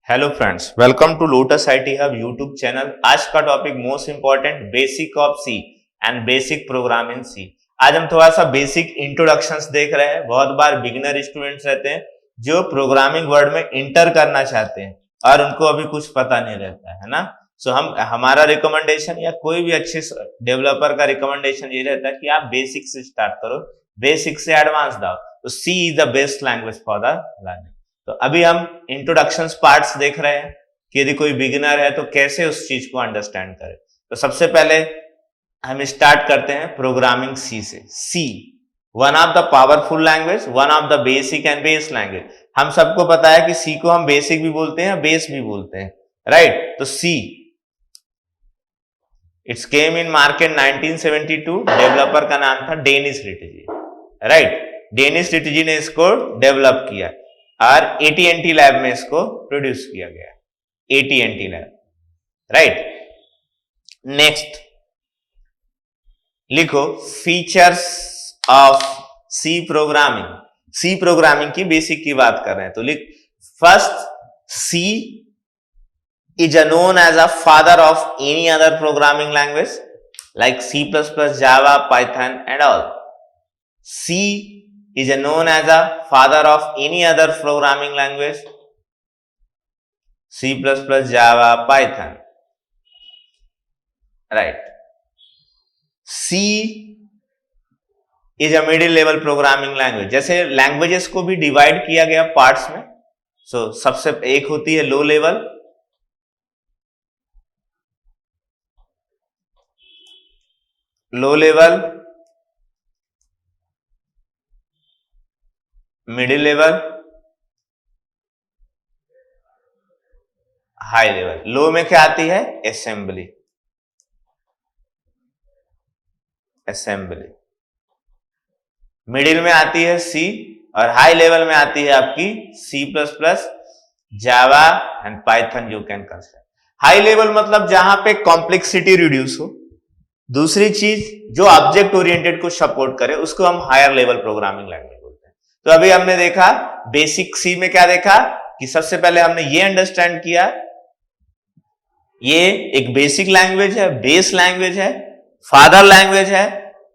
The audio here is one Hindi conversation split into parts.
Hello friends, welcome to lotus IT hub YouTube channel. आज का topic most important basic of C and basic program in C. आज हम थोड़ा सा बेसिक इंट्रोडक्शंस देख रहे हैं। बहुत बार बिगिनर स्टूडेंट्स रहते हैं जो प्रोग्रामिंग वर्ल्ड में इंटर करना चाहते हैं और उनको अभी कुछ पता नहीं रहता है ना। सो हमारा रिकमेंडेशन या कोई भी अच्छे डेवलपर का रिकमेंडेशन ये रहता है कि आप बेसिक से स्टार्ट करो, बेसिक से एडवांस जाओ। तो C is the best language for the learning. तो अभी हम इंट्रोडक्शंस पार्ट्स देख रहे हैं कि यदि कोई बिगिनर है तो कैसे उस चीज को अंडरस्टैंड करे। तो सबसे पहले हम स्टार्ट करते हैं प्रोग्रामिंग सी से। C one of the powerful language, one of the basic and base language. हम सबको पता है कि सी को हम बेसिक भी बोलते हैं, बेस भी बोलते हैं, राइट। तो see it's came in market 1972। Developer का नाम था डेनिस रिटजी, राइट। डेनिस रिटजी ने इसको डेवलप किया और AT&T लैब में इसको प्रोड्यूस किया गया, AT&T लैब, राइट। नेक्स्ट लिखो features of C programming. C programming की बेसिक की बात कर रहे हैं तो लिख first, C is known as a father of any other programming language like C++, Java, Python and all. C is known as a father of any other programming language, C++, Java, Python, right. C is a middle level programming language। जैसे लैंग्वेजेस को भी डिवाइड किया गया पार्ट्स में। सो सबसे एक होती है low level, middle level, high level. Low में क्या आती है? असेंबली। मिडिल में आती है सी और हाई लेवल में आती है आपकी C++, Java and Python you can consider. High level मतलब जहां पे कॉम्प्लेक्सिटी रिड्यूस हो। दूसरी चीज जो ऑब्जेक्ट ओरिएंटेड को सपोर्ट करे उसको हम हायर लेवल प्रोग्रामिंग लैंग्वेज बोलते हैं। तो अभी हमने देखा बेसिक सी में क्या देखा कि सबसे पहले हमने ये अंडरस्टैंड किया, ये एक बेसिक लैंग्वेज है, बेस लैंग्वेज है, फादर लैंग्वेज है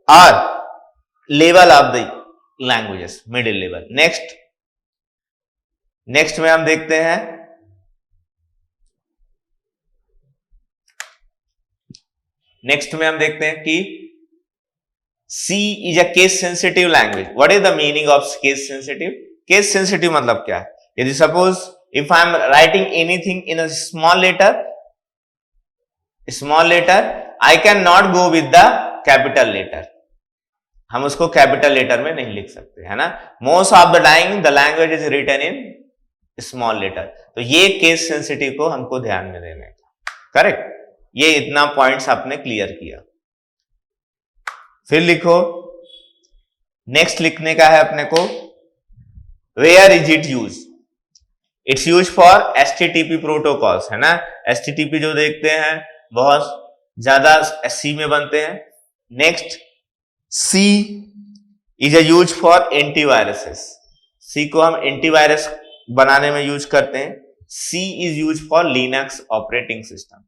और level of the languages middle level. Next में हम देखते हैं कि C is a case sensitive language. What is the meaning of case sensitive? Case sensitive मतलब क्या है? यदि suppose if I am writing anything in a small letter I can not go with the capital letter. हम उसको कैपिटल लेटर में नहीं लिख सकते, है ना। Most of the time the language is written in small letter. तो ये केस सेंसिटिव को हमको ध्यान में देना है, करेक्ट। ये इतना पॉइंट्स आपने क्लियर किया। फिर लिखो, नेक्स्ट लिखने का है अपने को where is it use. It's use for HTTP protocols, है ना। HTTP जो देखते हैं बहुत ज्यादा सी में बनते हैं। Next, C is a use for antiviruses. C को हम एंटीवायरस बनाने में यूज करते हैं। C is use for Linux operating system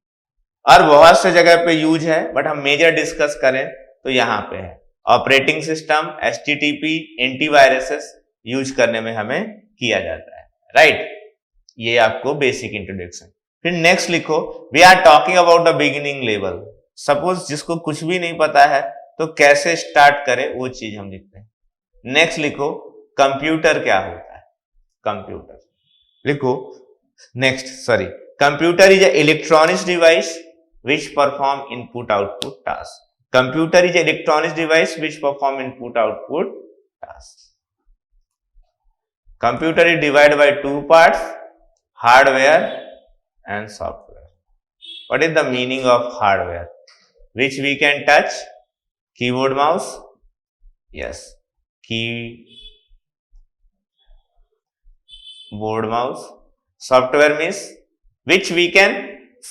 और बहुत से जगह पे यूज है, बट हम मेजर डिस्कस करें तो यहां पे है operating system, HTTP, antiviruses use करने में हमें किया जाता है, राइट। ये आपको बेसिक इंट्रोडक्शन। फिर नेक्स्ट लिखो we are talking about the beginning level. Suppose जिसको कुछ भी नहीं पता है तो कैसे स्टार्ट करें वो चीज हम लिखते हैं। नेक्स्ट लिखो कंप्यूटर क्या होता है। कंप्यूटर लिखो next, computer is a electronics device which perform input-output tasks. Computer is an electronic device which perform input-output tasks. Computer is divided by two parts, hardware and software. What is the meaning of hardware? Which we can touch? Keyboard, mouse? Yes. Keyboard, mouse. Software means which we can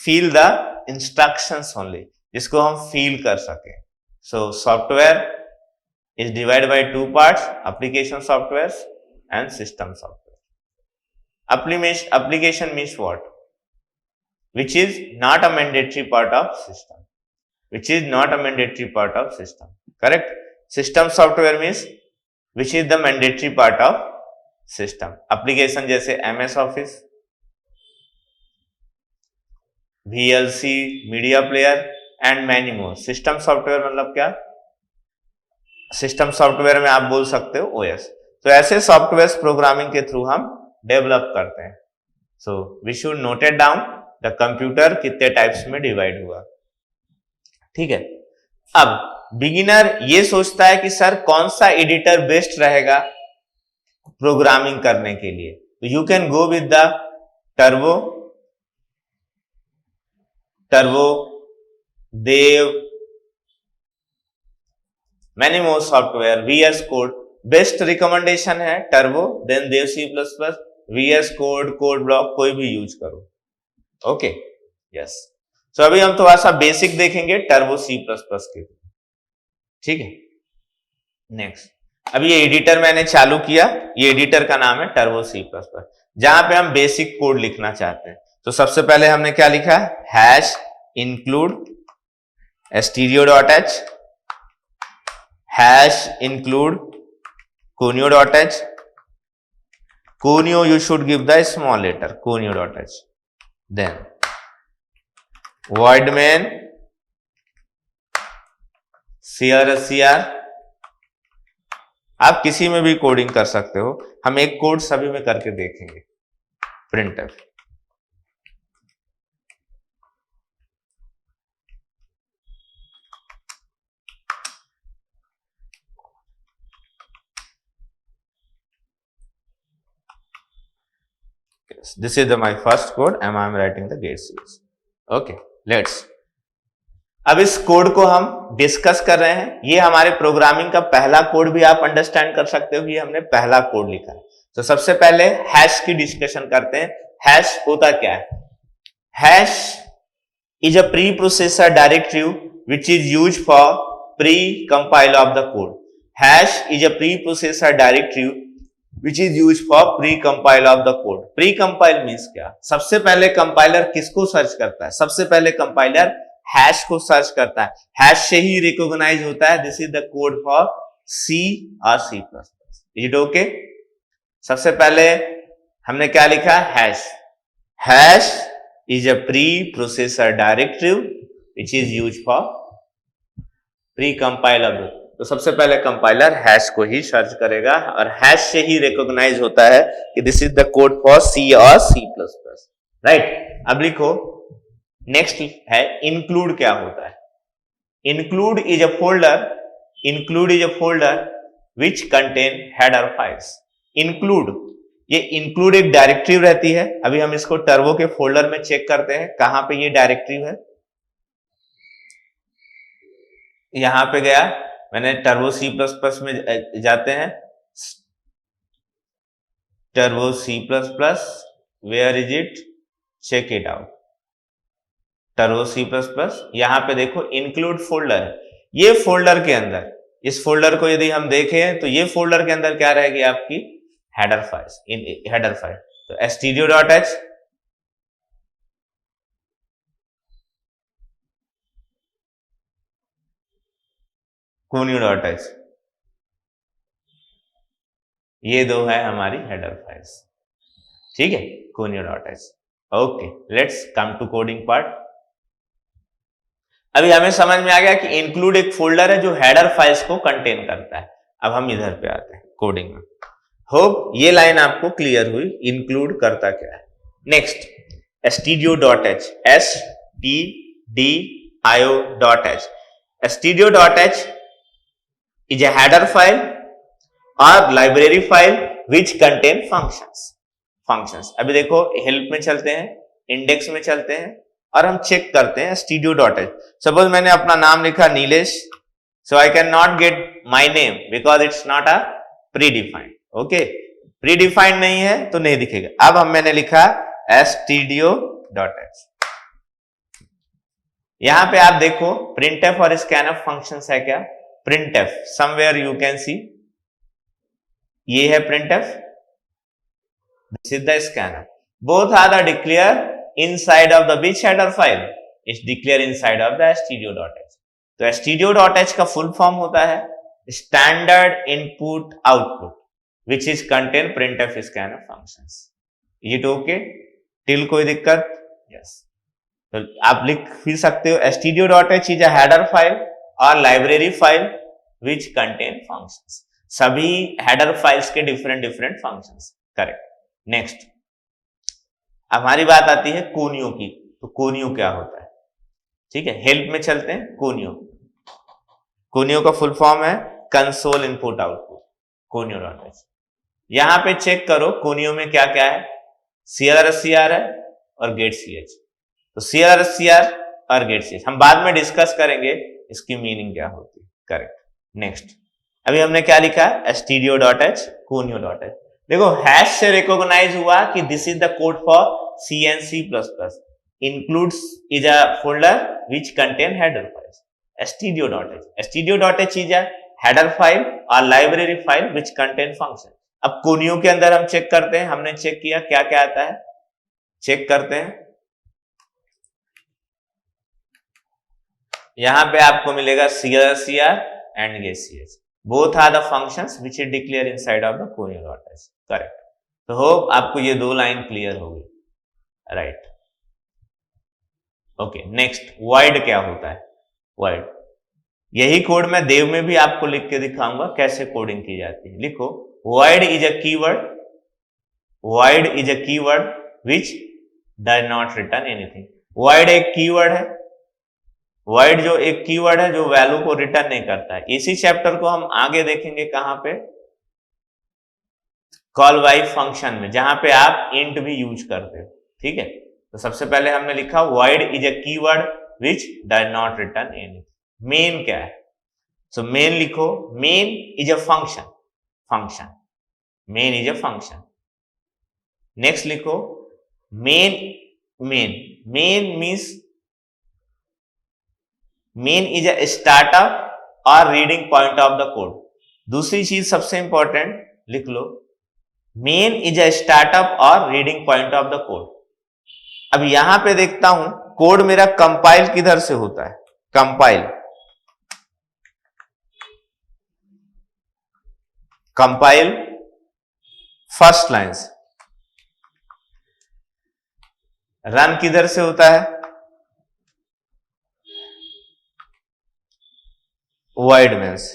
feel the instructions only, जिसको हम फील कर सके। So software is divide by two parts, application software and system software. application means what? Which is not a mandatory part of system. Which is not a mandatory part of system. Correct? System software means which is the mandatory part of system. Application जैसे MS Office, VLC, media player and many more. System software मतलब क्या? सिस्टम सॉफ्टवेयर में आप बोल सकते हो OS. तो ऐसे सॉफ्टवेयर प्रोग्रामिंग के थ्रू हम डेवलप करते हैं. So we should noted down the computer कितने टाइप्स में डिवाइड हुआ. ठीक है. अब बिगिनर ये सोचता है कि सर कौन सा एडिटर बेस्ट रहेगा प्रोग्रामिंग करने के लिए. तो you can go with the Turbo, Dev, many more software, VS कोड. बेस्ट रिकमेंडेशन है Turbo, then Dev C++, VS code, code block, कोई भी यूज करो. Okay, yes. सो अभी हम थोड़ा सा बेसिक देखेंगे टर्बो C++ के. ठीक है. नेक्स्ट, अभी ये एडिटर मैंने चालू किया. ये एडिटर का नाम है टर्बो C++, जहां पे हम बेसिक कोड लिखना चाहते हैं. तो सबसे पहले हमने क्या लिखा? Hash include stdio.h, hash include conio.h. conio you should give the small letter conio.h. then void main crcr. आप किसी में भी कोडिंग कर सकते हो. हम एक कोड सभी में करके देखेंगे. printf. This is my first code and I am writing the get series. Okay, let's. अब इस कोड को हम डिस्कस कर रहे हैं. ये हमारे प्रोग्रामिंग का पहला कोड भी आप अंडरस्टैंड कर सकते हो कि हमने पहला कोड लिखा है. तो सबसे पहले हैश की डिस्कशन करते हैं. हैश होता क्या है? Hash is a pre processor directory which is use for pre compile of the code. Hash is a pre processor directory which is used for pre-compile of the code. Pre-compile means क्या? सबसे पहले कंपाइलर किसको सर्च करता है? सबसे पहले कंपाइलर हैश को सर्च करता है. हैश से ही रिकॉग्नाइज होता है this is the code for C और C++. Is it okay? सबसे पहले हमने क्या लिखा? Hash. Hash is a pre processor directory which is use for pre compile of the. तो सबसे पहले कंपाइलर हैश को ही सर्च करेगा और हैश से ही रिकॉग्नाइज होता है कि this is the code for C और C++. राइट. अब लिखो नेक्स्ट है इंक्लूड. क्या होता है? Include is a folder which contain header files. Include, ये इंक्लूड एक डायरेक्टरी रहती है. अभी हम इसको टर्बो के फोल्डर में चेक करते हैं कहां पे ये डायरेक्टरी है. यहां पे गया मैंने टर्बो C++ में जाते हैं. Turbo C++, where is it? Check it out. Turbo C++, यहां पे देखो इंक्लूड फोल्डर है. ये फोल्डर के अंदर, इस फोल्डर को यदि हम देखें तो ये फोल्डर के अंदर क्या रहेगी? आपकी हेडर फाइल्स. हेडर फाइल तो stdio.h, conio.h, ये दो है हमारी हेडर फाइल्स. ठीक है, conio.h. Okay, let's come to coding part. अभी हमें समझ में आ गया कि इंक्लूड एक फोल्डर है जो हेडर फाइल्स को कंटेन करता है. अब हम इधर पे आते हैं कोडिंग में. होप ये लाइन आपको क्लियर हुई. इंक्लूड करता क्या है. Next, stdio.h, stdio.h. stdio.h is a header file or library file which contain functions. अभी देखो हेल्प में चलते हैं, इंडेक्स में चलते हैं और हम चेक करते हैं stdio.h. सपोज मैंने अपना नाम लिखा Nilesh, so I cannot get my name because it's not a predefined. Okay, predefined नहीं है तो नहीं दिखेगा. अब मैंने लिखा stdio.h. यहां पे आप देखो printf और scanf फंक्शंस है क्या? printf somewhere you can see, ये है printf, This is the scanner. Both are the declare inside of the which header file? It's declare inside of the stdio.h. तो stdio.h का फुल फॉर्म होता है standard input output which is contain printf scanner functions. Is it okay? Till कोई दिक्कत? यस. तो आप लिख भी सकते हो stdio.h is a header file और library file which contain functions. सभी हेडर फाइल्स के डिफरेंट फंक्शंस. करेक्ट. नेक्स्ट हमारी बात आती है कोनियो की. तो कोनियो क्या होता है? ठीक है, हेल्प में चलते हैं. कोनियो का फुल फॉर्म है कंसोल इनपुट आउटपुट. कोनियो.h. यहां पे चेक करो कोनियो में क्या क्या है. CLR है और गेट ch. तो CLR और गेट ch हम बाद में डिस्कस करेंगे इसकी मीनिंग क्या होती है. करेक्ट. नेक्स्ट अभी हमने क्या लिखा है stdio.h कोनियो.h. देखो हैश से रिकॉग्नाइज हुआ कि this is the code for C and C++. includes is a folder which contain header files. stdio.h is a header file or library file which contain function. अब कोनियो के अंदर हम चेक करते हैं. हमने चेक किया क्या क्या आता है. चेक करते हैं. यहां पे आपको मिलेगा CLR and getch. Both are the functions which is declared inside of the Conio.h. Correct. तो होप आपको ये दो लाइन क्लियर होगी. राइट. ओके. नेक्स्ट void क्या होता है. void यही कोड मैं देव में भी आपको लिख के दिखाऊंगा कैसे कोडिंग की जाती है. लिखो void is a keyword. void is a keyword which does not return anything. void एक कीवर्ड है. void जो एक कीवर्ड है जो वैल्यू को रिटर्न नहीं करता है. इसी चैप्टर को हम आगे देखेंगे कहां पे कॉल बाय फंक्शन में, जहां पे आप इंट भी यूज करते हो. ठीक है. तो सबसे पहले हमने लिखा void is a keyword which does not return anything. Main क्या है. सो मेन लिखो. Main is a function. Main is a function. Next लिखो main means main is a startup और reading point of the code. दूसरी चीज सबसे इंपॉर्टेंट लिख लो. मेन इज अ स्टार्टअप और reading point of the code. अब यहां पे देखता हूं कोड मेरा कंपाइल किधर से होता है. कंपाइल फर्स्ट लाइन से. रन किधर से होता है. void में से.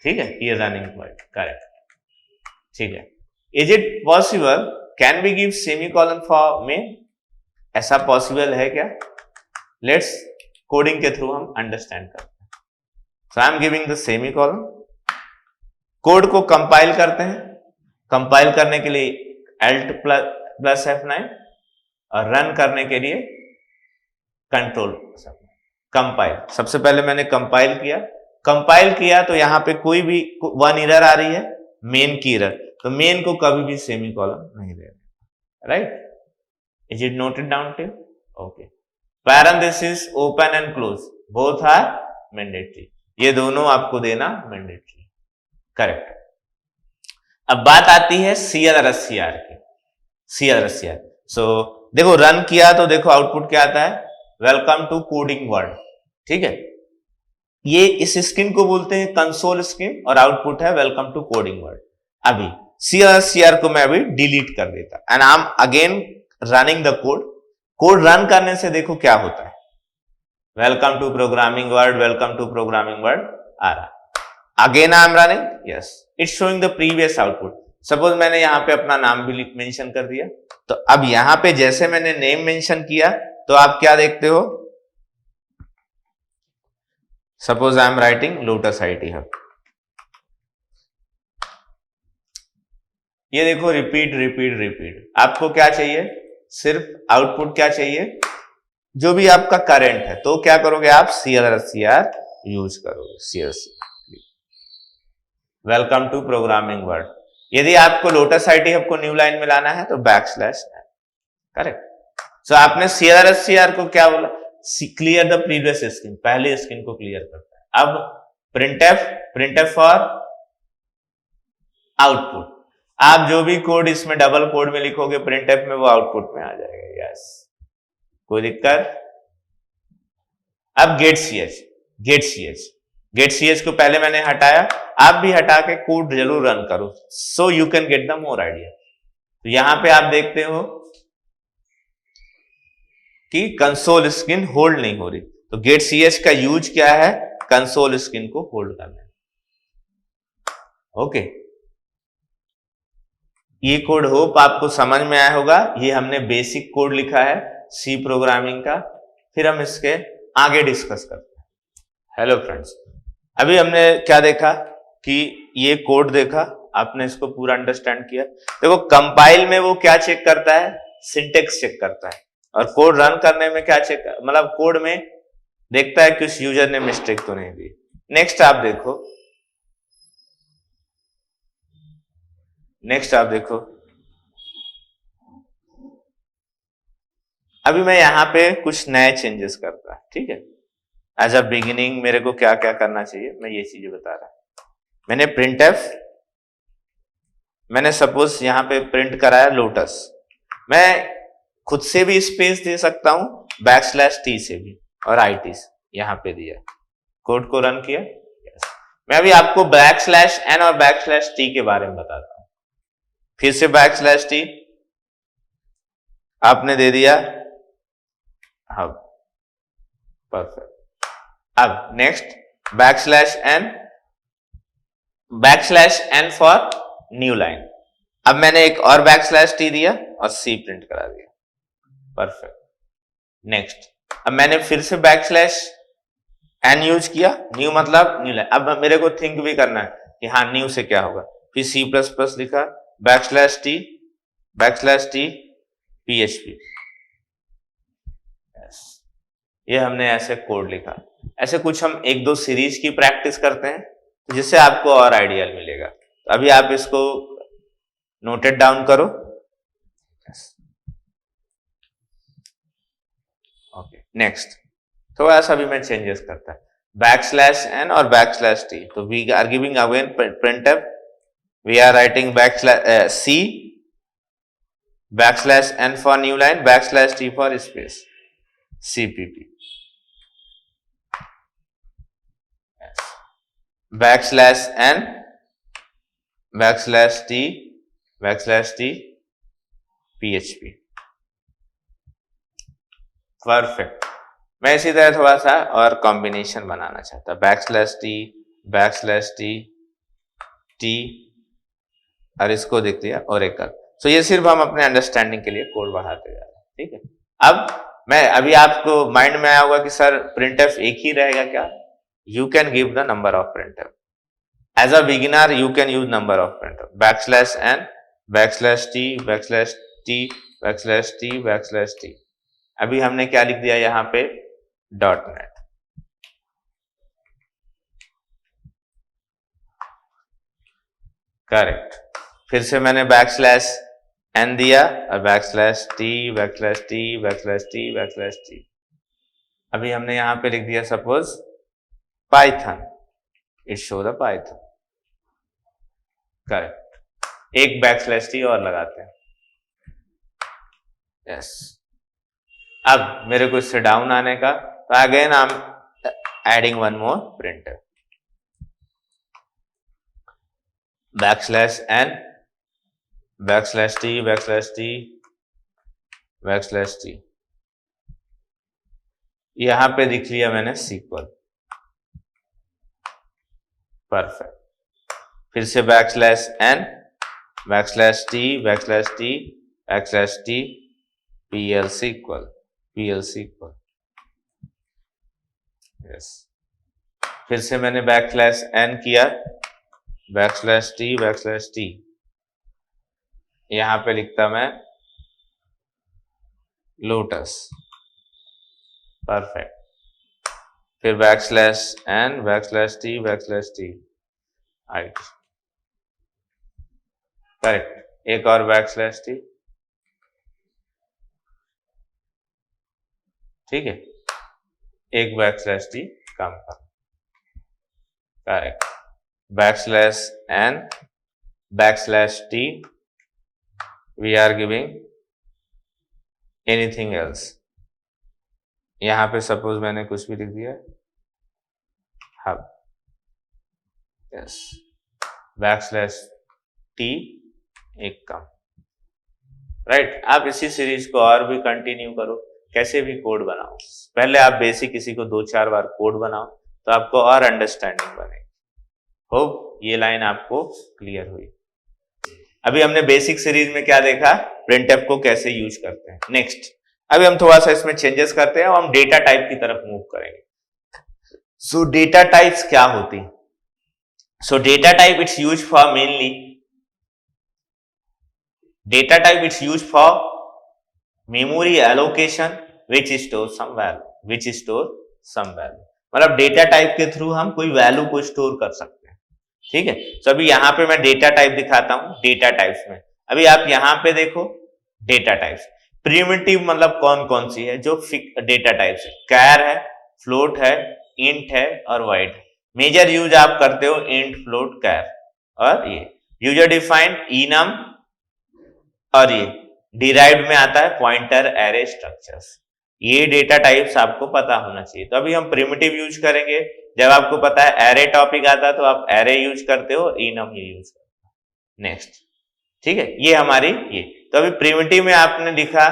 ठीक है. ये रनिंग void. करेक्ट. ठीक है. Is it possible can be give semicolon for main. ऐसा पॉसिबल है क्या. लेट्स कोडिंग के थ्रू हम अंडरस्टैंड करते हैं. So I am giving the semicolon. Code को कंपाइल करते हैं. कंपाइल करने के लिए Alt + F9 और रन करने के लिए कंट्रोल. कंपाइल. सबसे पहले मैंने कंपाइल किया तो यहां पे कोई भी वन एरर आ रही है मेन की एरर. तो मेन को कभी भी सेमीकोलन नहीं दे रहे. Right. Is it noted down till. Okay. Parenthesis open and close both are mandatory. ये दोनों आपको देना मैंडेटरी. करेक्ट. अब बात आती है CLR की. सो देखो रन किया तो देखो आउटपुट क्या आता है. Welcome to coding world. ठीक है. ये इस स्क्रीन को बोलते हैं कंसोल स्क्रीन और आउटपुट है वेलकम टू कोडिंग वर्ल्ड. अभी CLR को मैं अभी डिलीट कर देता and I am again running the code run करने से देखो क्या होता है. वेलकम टू प्रोग्रामिंग वर्ल्ड आ रहा. Again I am running. Yes it's showing the previous output. Suppose मैंने यहां पे अपना नाम भी मेंशन कर दिया. तो अब यहां पे जैसे मैंने नेम मेंशन किया तो आप क्या देखते हो. Suppose I am writing lotus IT hub. ये देखो रिपीट. आपको क्या चाहिए. सिर्फ आउटपुट क्या चाहिए जो भी आपका करंट है. तो क्या करोगे आप CLR यूज करोगे. Welcome to programming world. यदि आपको लोटस IT हब को न्यू लाइन में लाना है तो _. करेक्ट. सो आपने CLR को क्या बोला. Clear the previous screen. पहले स्क्रीन को क्लियर करता है. अब printf फॉर आउटपुट. आप जो भी कोड इसमें डबल कोड में लिखोगे प्रिंटफ में, वो आउटपुट में आ जाएगा। यस, कोई दिक्कत? अब गेट सी एच को पहले मैंने हटाया, आप भी हटा के कोड जरूर रन करो, so you can get the more idea. तो यहां पे आप देखते हो कि कंसोल स्क्रीन होल्ड नहीं हो रही, तो गेट सी एच का यूज क्या है? कंसोल स्क्रीन को होल्ड करना है। ओके, ये कोड होप आपको समझ में आया होगा। ये हमने बेसिक कोड लिखा है सी प्रोग्रामिंग का, फिर हम इसके आगे डिस्कस करते हैं। हेलो फ्रेंड्स, अभी हमने क्या देखा कि ये कोड देखा, आपने इसको पूरा अंडरस्टैंड किया। देखो कंपाइल में वो क्या चेक करता है? सिंटेक्स चेक करता है, और कोड रन करने में क्या चेक, मतलब कोड में देखता है कि उस यूजर ने मिस्टेक तो नहीं दी। नेक्स्ट आप देखो, अभी मैं यहां पे कुछ नए चेंजेस करता है, ठीक है। एज अ बिगिनिंग मेरे को क्या क्या करना चाहिए, मैं ये चीजें बता रहा हूं। मैंने प्रिंटफ, मैंने सपोज यहां पे प्रिंट कराया लोटस, मैं खुद से भी स्पेस दे सकता हूं, \t से भी, और IT यहां पे दिया, कोड को रन किया। मैं अभी आपको \n और \t के बारे में बताता हूं। फिर से \t आपने दे दिया, हाँ परफेक्ट। अब next \n for new line. अब मैंने एक और \t दिया और C प्रिंट करा दिया, परफेक्ट। नेक्स्ट, अब मैंने फिर से \n यूज किया, न्यू मतलब न्यू लाइन। अब मेरे को थिंक भी करना है कि हाँ न्यू से क्या होगा, फिर C++ लिखा, \t PHP। ये हमने ऐसे कोड लिखा। ऐसे कुछ हम एक दो सीरीज की प्रैक्टिस करते हैं, जिससे आपको और आइडिया मिलेगा। तो अभी आप इसको नोटेड डाउन करो। ओके, नेक्स्ट थोड़ा सा भी मैं चेंजेस करता है, \n और \t। तो we are giving again printf, we are writing C \n for new line, \t for space, CPP, \n \t PHP। Perfect. मैं इसी तरह थोड़ा सा और कॉम्बिनेशन बनाना चाहता, \t और इसको देख दिया ओरेकल। सो ये सिर्फ हम अपने अंडरस्टैंडिंग के लिए कोड बढ़ाते जा रहे हैं, ठीक है। अब अभी आपको माइंड में आया होगा कि सर प्रिंटफ एक ही रहेगा क्या? You can give the number of printf. As a beginner you can use number of printf, \n \t अभी हमने क्या लिख दिया यहाँ पे? .net। करेक्ट। फिर से मैंने \n दिया और \t अभी हमने यहां पे लिख दिया suppose Python, it show the Python. Correct. एक \t और लगाते हैं। यस। अब मेरे को इससे डाउन आने का, तो again I am adding one more printer, \n \t यहां पे लिख लिया मैंने SQL। परफेक्ट। फिर से \n \t PL SQL। Yes. फिर से मैंने \n किया, \t यहां पे लिखता मैं लोटस। परफेक्ट। फिर \n \t IT। करेक्ट। एक और \t, ठीक है, एक \t कम कर। Correct. \n \t we are giving anything else। यहां पे सपोज मैंने कुछ भी लिख दिया, हब, यस, \t एक कम, राइट। आप इसी सीरीज को और भी कंटिन्यू करो, कैसे भी कोड बनाओ, पहले आप बेसिक किसी को 2-4 बार कोड बनाओ तो आपको और अंडरस्टैंडिंग बनेगी। होप ये लाइन आपको क्लियर हुई। अभी हमने बेसिक सीरीज में क्या देखा, प्रिंटफ को कैसे यूज करते हैं। नेक्स्ट अभी हम थोड़ा सा इसमें चेंजेस करते हैं और हम डेटा टाइप की तरफ मूव करेंगे। सो डेटा टाइप्स क्या होती? सो data type it's use for mainly data type it's used for memory allocation which store some value, मतलब डेटा टाइप के थ्रू हम कोई वैल्यू को स्टोर कर सकते हैं, ठीक है। तो अभी यहां पे मैं डेटा टाइप दिखाता हूं। डेटा टाइप्स में अभी आप यहां पे देखो, डेटा टाइप्स प्रिमिटिव मतलब कौन कौन सी है जो डेटा टाइप्स है, कैर है, फ्लोट है, इंट है और वाइड है। मेजर यूज आप करते हो इंट, फ्लोट, कैर और ये यूजर डिफाइंड इनम, और ये डिराइव्ड में आता है पॉइंटर एरे स्ट्रक्चर्स। ये डेटा टाइप्स आपको पता होना चाहिए। तो अभी हम प्रिमिटिव यूज करेंगे। जब आपको पता है एरे टॉपिक आता है तो आप एरे यूज करते हो, इनम ये यूज करते हो। नेक्स्ट, ठीक है, ये हमारी ये। तो अभी प्रिमिटिव में आपने लिखा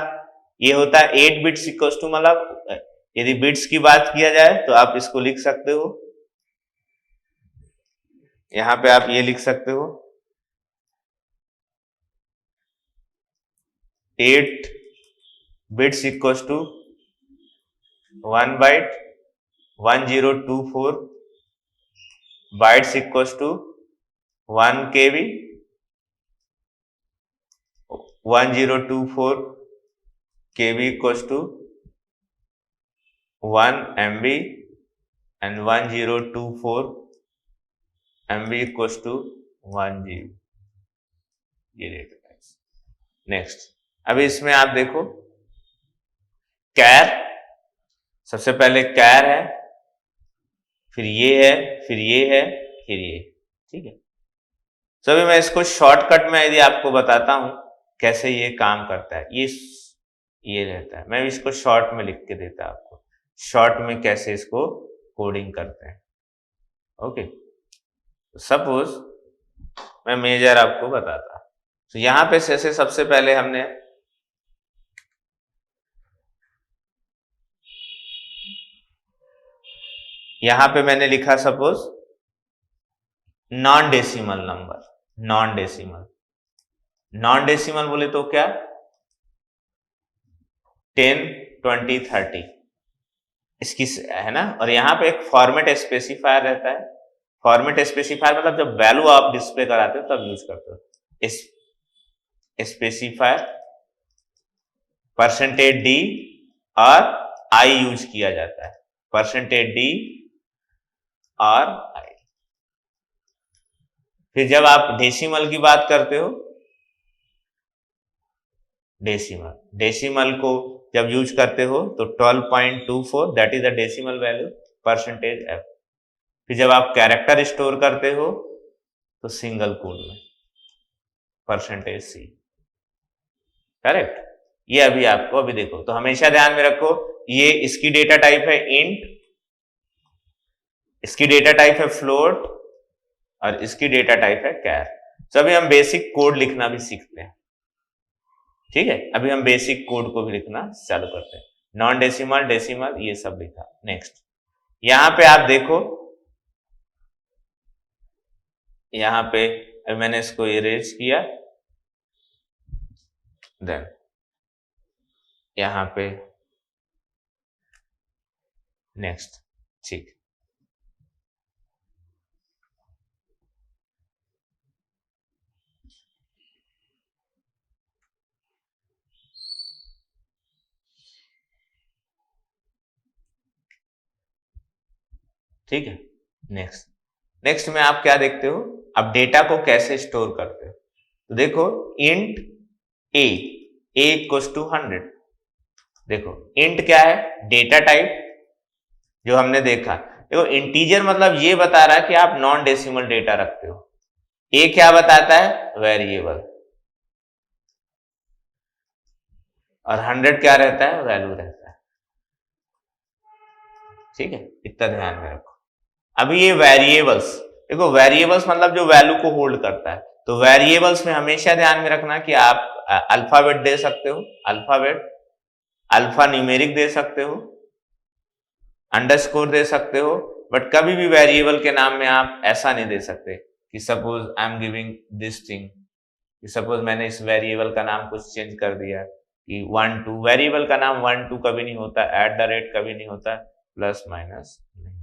ये होता है 8 बिट्स इक्वल्स टू, मतलब यदि बिट्स की बात किया जाए तो आप इसको लिख सकते हो, यहां पे आप ये लिख सकते हो 8 bits equals to 1 byte, 1024 bytes equals to 1 KB, 1024 KB equals to 1 MB and 1024 MB equals to 1 GB। ये डेटा टाइप्स। नेक्स्ट, अभी इसमें आप देखो कैर, सबसे पहले कैर है, फिर ये है, फिर ये है, फिर ये, ठीक है। तो अभी मैं इसको शॉर्टकट में यदि आपको बताता हूं कैसे ये काम करता है, ये रहता है, मैं इसको शॉर्ट में लिख के देता आपको, शॉर्ट में कैसे इसको कोडिंग करते हैं। ओके, सपोज मैं मेजर आपको बताता, तो यहां पे जैसे सबसे पहले हमने यहां पे मैंने लिखा suppose non decimal number, non decimal बोले तो क्या 10, 20, 30 इसकी है ना। और यहां पे एक फॉर्मेट स्पेसिफायर रहता है। फॉर्मेट स्पेसिफायर मतलब जब वैल्यू आप डिस्प्ले कराते हो तब यूज करते हो। स्पेसिफायर %d और i यूज किया जाता है, %d और i। फिर जब आप डेसिमल की बात करते हो, डेसिमल को जब यूज करते हो तो 12.24 that is the decimal value, %f। फिर जब आप कैरेक्टर स्टोर करते हो तो सिंगल कोड में %c, करेक्ट। ये अभी आपको अभी देखो, तो हमेशा ध्यान में रखो ये इसकी डेटा टाइप है इंट, इसकी डेटा टाइप है फ्लोट और इसकी डेटा टाइप है कैर। तो अभी हम बेसिक कोड लिखना भी सीखते हैं, ठीक है। अभी हम बेसिक कोड को भी लिखना चालू करते हैं। नॉन डेसिमल, डेसिमल ये सब लिखा। नेक्स्ट, यहां पे आप देखो, यहां पे अभी मैंने इसको इरेज किया, देन यहां पे नेक्स्ट, ठीक। ठीक है, नेक्स्ट में आप क्या देखते हो, अब डेटा को कैसे स्टोर करते हो। तो देखो इंट a इक्वल्स टू 100। देखो इंट क्या है, डेटा टाइप जो हमने देखा। देखो इंटीजर मतलब ये बता रहा है कि आप नॉन डेसिमल डेटा रखते हो, ए क्या बताता है? वेरिएबल। और 100 क्या रहता है? वैल्यू रहता है। ठीक है, इतना ध्यान में रखो। अभी ये वेरिएबल्स, देखो वेरिएबल्स मतलब जो वैल्यू को होल्ड करता है, तो वेरिएबल्स में हमेशा ध्यान में रखना कि आप अल्फाबेट दे सकते हो, अल्फाबेट, अल्फा न्यूमेरिक दे सकते हो, अंडरस्कोर दे सकते हो, बट कभी भी वेरिएबल के नाम में आप ऐसा नहीं दे सकते कि suppose I am giving this thing, कि सपोज मैंने इस वेरिएबल का नाम कुछ चेंज कर दिया कि 1 2, वेरिएबल का नाम 1 2 कभी नहीं होता, एट द रेट कभी नहीं होता, प्लस माइनस नहीं।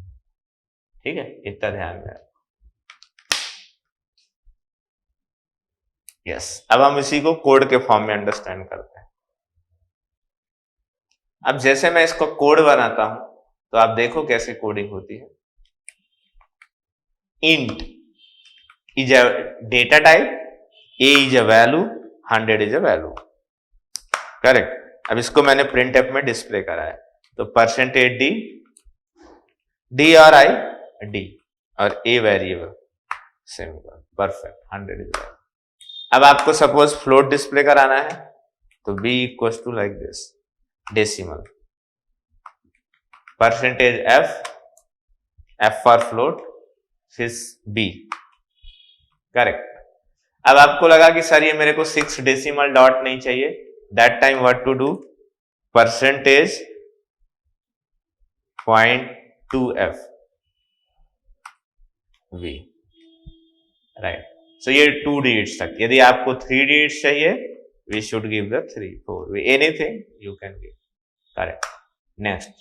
ठीक है, इतना ध्यान में। यस, अब हम इसी को कोड के फॉर्म में अंडरस्टैंड करते हैं। अब जैसे मैं इसको कोड बनाता हूं तो आप देखो कैसे कोडिंग होती है। Int is a data type, a is a value, 100 is a value, correct. अब इसको मैंने प्रिंट एफ में डिस्प्ले करा है, तो परसेंटेज डी, डी और आई, डी और a variable, semicolon, perfect, 100 is value. अब आपको सपोज फ्लोट डिस्प्ले कराना है, तो b equals to like this, decimal, percentage f, f for float, फिर b, करेक्ट। अब आपको लगा कि सर ये मेरे को 6 डेसिमल डॉट नहीं चाहिए, that time what to do, percentage 0.2f v, right. So ये 2 डिजिट्स तक, यदि आपको 3 डिजिट्स चाहिए, we should give the 3 4, anything you can give, correct. Next,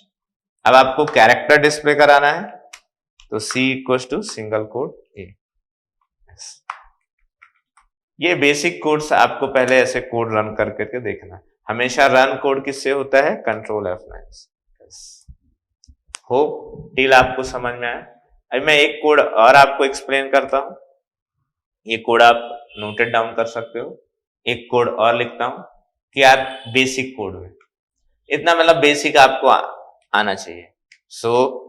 अब आपको कैरेक्टर डिस्प्ले कराना है, तो c equals to single quote a। ये बेसिक कोड्स आपको पहले ऐसे कोड रन करके देखना। हमेशा रन कोड किससे होता है? Control F9। होप टिल आपको समझ में आया। अभी मैं एक कोड और आपको एक्सप्लेन करता हूं, ये कोड आप नोटेड डाउन कर सकते हो। एक कोड और लिखता हूं कि आप बेसिक कोड में इतना, मतलब बेसिक आपको आना चाहिए। सो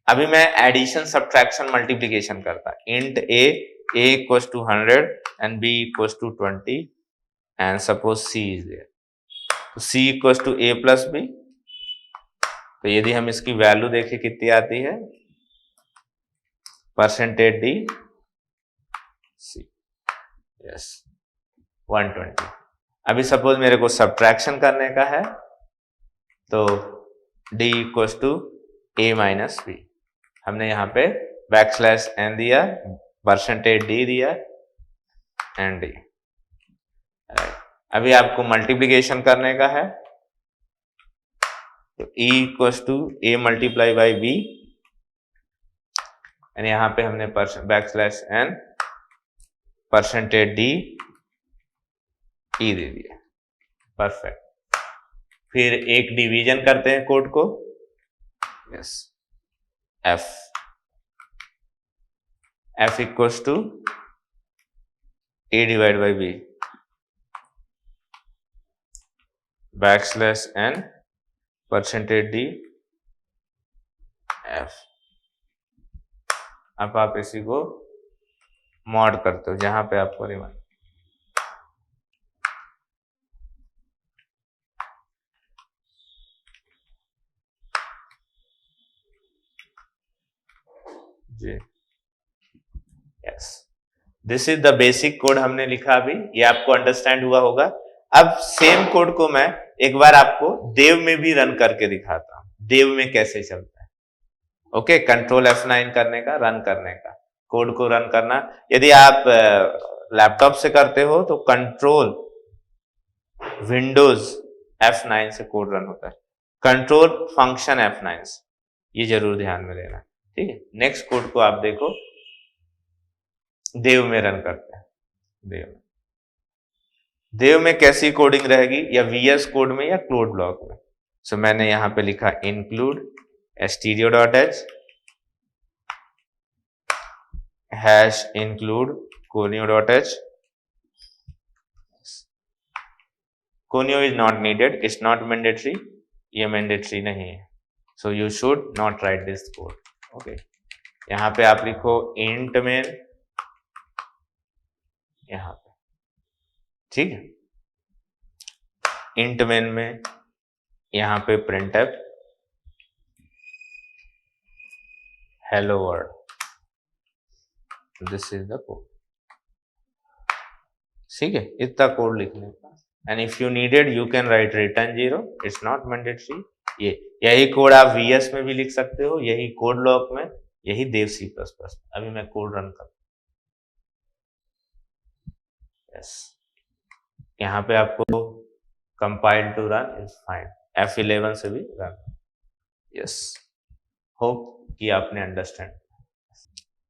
अभी मैं एडिशन, सब्ट्रैक्शन, मल्टीप्लीकेशन करता, int a equals to 100 and b equals to 20 and suppose c is there, तो c equals to a plus b। तो यदि हम इसकी वैल्यू देखें कितनी आती है, परसेंटेज डी सी, यस 120। अभी सपोज मेरे को सब्ट्रैक्शन करने का है, तो d equals to a minus b, हमने यहाँ पे बैकस्लैश n दिया, परसेंटेज डी दिया एंड डी, राइट। अभी आपको मल्टीप्लीकेशन करने का है, तो e equals to a multiply by b, यानी यहाँ पे हमने backslash n, percentage d, e दे दिया, परफेक्ट। फिर एक डिवीजन करते हैं कोड को, yes, f equals to a divide by b, backslash n, percentage d, f। अब आप इसी को मॉड करते हो जहां पे आपको रिमाइंड, जी, yes, this is the basic code हमने लिखा। अभी ये आपको अंडरस्टैंड हुआ होगा। अब सेम कोड को मैं एक बार आपको देव में भी रन करके दिखाता हूं, देव में कैसे चलता है। ओके, कंट्रोल F9 करने का, रन करने का, कोड को रन करना। यदि आप लैपटॉप से करते हो तो कंट्रोल विंडोज F9 से कोड रन होता है, कंट्रोल फंक्शन F9 से, ये जरूर ध्यान में लेना। ठीक है, नेक्स्ट कोड को आप देखो, देव में रन करते हैं। देव में कैसी कोडिंग रहेगी, या VS कोड में या क्लोड ब्लॉक में। सो मैंने यहां पे लिखा include stdio.h hash include conio.h, conio is not needed, it's not mandatory, ये मैंडेटरी नहीं है, so you should not right this code. Okay, यहां पे आप लिखो इंट में यहां पे, ठीक है। इंट मेन में यहां पे printf hello world, this is the code, ठीक है। इतना कोड लिखने का, and if you needed you can write return 0, it's not mandatory. ये यही कोड आप VS में भी लिख सकते हो, यही कोड ब्लॉक में, यही देव C++। अभी मैं कोड रन करता हूं, यस, यहाँ पे आपको compile to run is fine, F11 से भी रन, यस। होप कि आपने अंडरस्टैंड।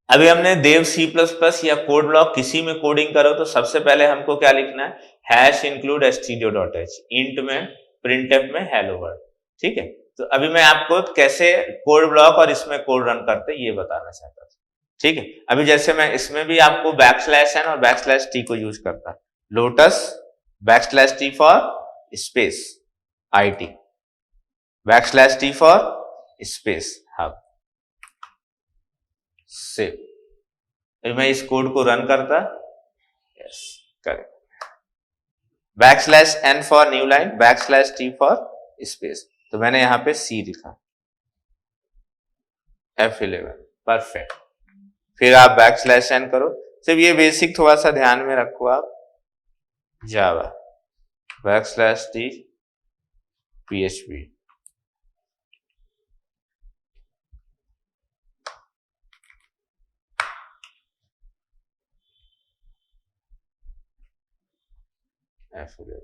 अभी हमने देव C++ या कोड ब्लॉक किसी में कोडिंग करो तो सबसे पहले हमको क्या लिखना है, हैश इंक्लूड stdio.h, इंट में printf में hello world, ठीक है। तो अभी मैं आपको कैसे कोड ब्लॉक और इसमें कोड रन करते ये बताना चाहता था, ठीक है। अभी जैसे मैं इसमें भी आपको \n और \t को यूज करता, lotus \t for space IT, \t for space hub, save. अभी मैं इस कोड को रन करता, yes, correct, \n for new line, \t for space, तो मैंने यहां पे C लिखा, F11, परफेक्ट। फिर आप \n करो, सिर्फ ये बेसिक थोड़ा सा ध्यान में रखो आप, जावा \t PHP, F11,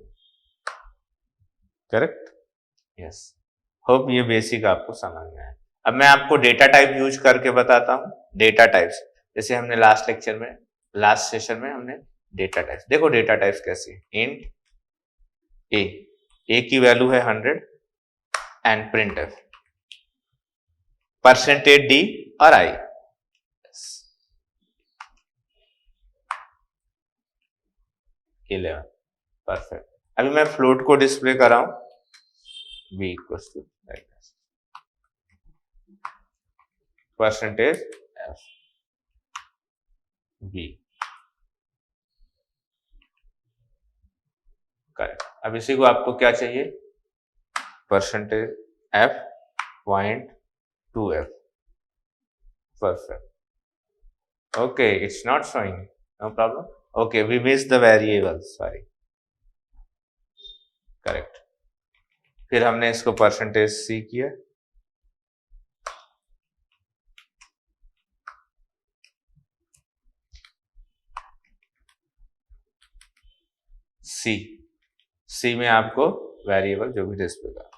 correct, yes. Hope ये बेसिक आपको समझ में आए। अब मैं आपको डेटा टाइप यूज करके बताता हूं, डेटा टाइप्स, जैसे हमने लास्ट लेक्चर में, लास्ट सेशन में हमने डेटा टाइप्स, देखो डेटा टाइप्स कैसी है, इंट ए की वैल्यू है 100 एंड printf %d और i, परफेक्ट। अभी मैं फ्लोट को डिस्प्ले कर रहा हूं, b equals to %f b, correct. अब इसी को आपको क्या चाहिए, %f .2f, perfect, okay, it's not showing, no problem, okay, we missed the variable, sorry, correct। फिर हमने इसको %c किया, C में आपको वेरिएबल जो भी डिस्प्ले करना,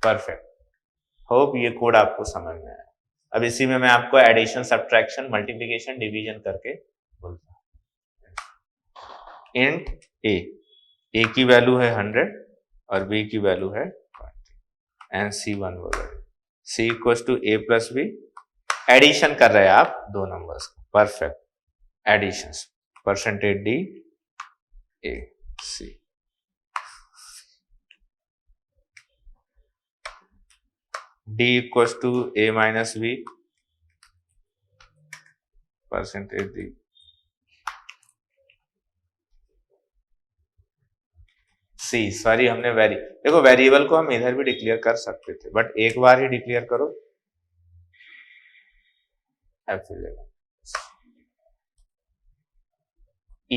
परफेक्ट। होप ये कोड आपको समझ में आया। अब इसी में मैं आपको एडिशन, सब्ट्रैक्शन, मल्टीप्लिकेशन, डिवीजन करके बोलता हूं। इंट ए की वैल्यू है 100 और b की वैल्यू है 20 एंड C1 वगैरह, C equals to a plus b, addition कर रहे हैं आप दो नंबर्स का, perfect, addition %d a c, d equals to a minus b %d, c, sorry हमने देखो वेरिएबल को हम इधर भी डिक्लेयर कर सकते थे, बट एक बार ही डिक्लेयर करो, F11 e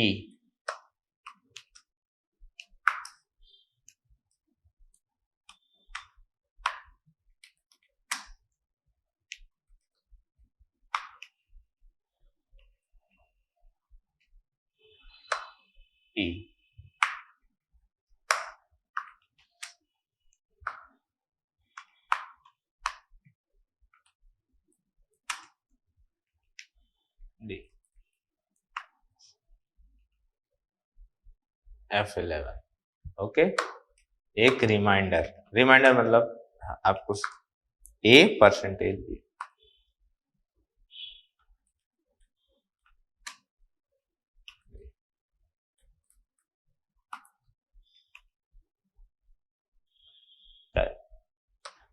e, d, F11, okay. एक रिमाइंडर मतलब आपको a %b,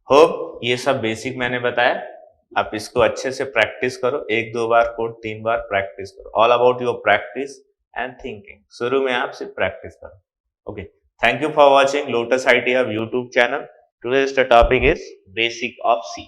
होप ये सब बेसिक मैंने बताया, आप इसको अच्छे से प्रैक्टिस करो, 1-2 बार कोड 3 बार प्रैक्टिस करो। All about your practice and thinking. शुरू में आप सिर्फ प्रैक्टिस करो। Okay, thank you for watching lotus IT hub YouTube channel. Today's the topic is basic of C.